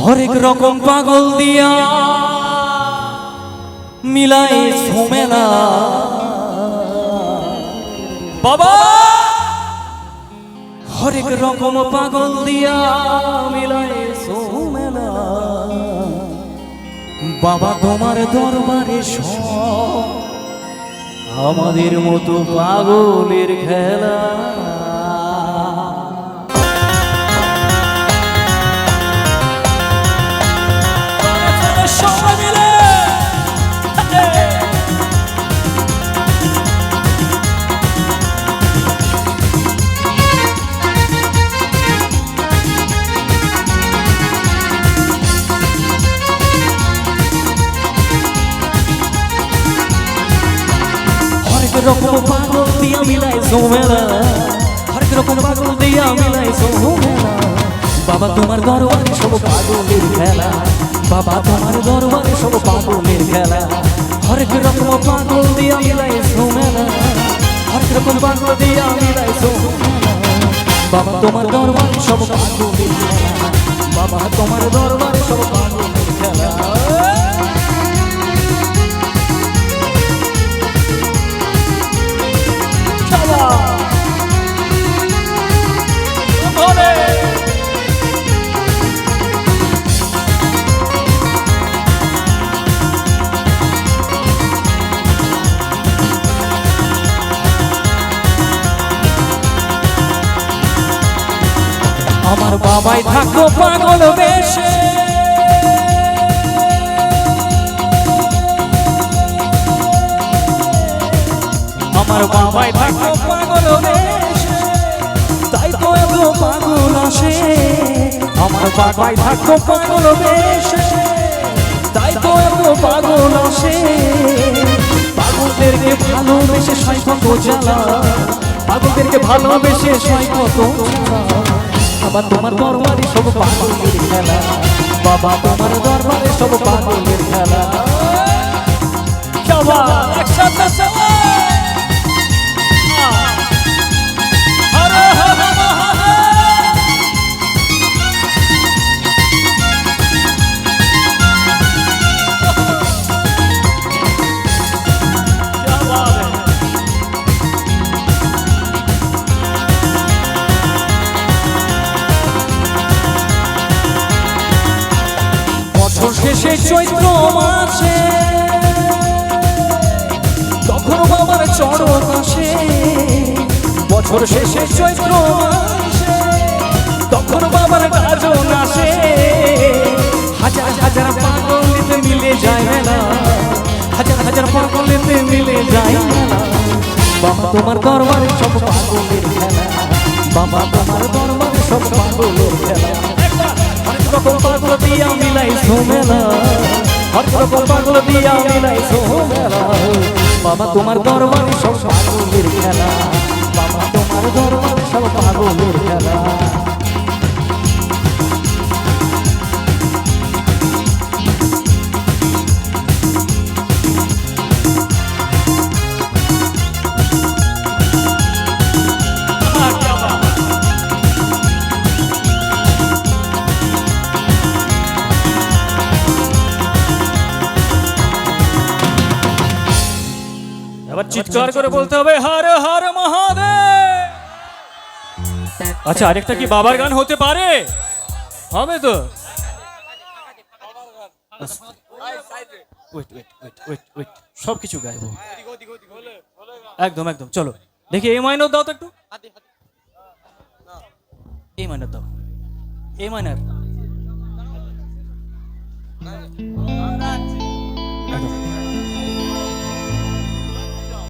হরেক রকম পাগল দিয়া মিলাই ঝুমেলা বাবা, হরেক রকম পাগল দিয়া মিলাই ঝুমেলা বাবা তোমার দরবারে সব আমাদের মতো পাগলের খেলা। রকম পাগল দিয়া মিলাই ঝুমেলা, হরেক রকম পাগল দিয়া মিলাই ঝুমেলা বাবা তোমার দরবারে সব পাগলের খেলা, বাবা তোমার দরবারে সব পাগলের খেলা। হরেক রকম পাগল দিয়া মিলাই ঝুমেলা, হরেক রকম পাগল দিয়া মিলাই ঝুমেলা বাবা তোমার দরবারে সব পাগলের খেলা, বাবা তোমার দরবারে সব পাগলের খেলা। আমার বাবাই থাকো পাগল বেশে, আমার বাবাই থাকো পাগল বেশে, তাই তো এত পাগল আসে। আমার বাবাই থাকো পাগল বেশে, তাই তো এত পাগল আসে। পাগলদেরকে ভালোবেসে সয় কত জ্বালা, পাগলদেরকে ভালোবেসে সয় কত জ্বালা বাবা তোমার দরবারে সব পাগলের খেলা, বাবা তোমার দরবারে সব পাগলের খেলা। একসাথে হরে হরে শেষে চৈত্র মাসে তখন বাবার চড়ক আসে, বছর শেষে চৈত্র মাসে তখন বাবার গাজন আসে। হাজার হাজার পাগলেতে মিলে যায় মেলা, হাজার হাজার পাগলেতে মিলে যায় মেলা বাবা তোমার দরবারে সব পাগলের খেলা, বাবা তোমার দরবারে সব পাগলের খেলা। হরেক রকম পাগল দিয়া মিলাই ঝুমেলা, হরেক রকম পাগল দিয়া মিলাই ঝুমেলা বাবা তোমার দরবারে সব পাগলের খেলা, বাবা তোমার দরবারে সব পাগলের খেলা। চিৎকার করে বলতে হবে হর হর মহাদেব। আচ্ছা আরেকটা কি বাবার গান হতে পারে? হবে তো? সবকিছু গাইবো একদম একদম। চলো দেখি এই মাইনর দাও তো একটু, এই মাইনর দাও, এই মাইনর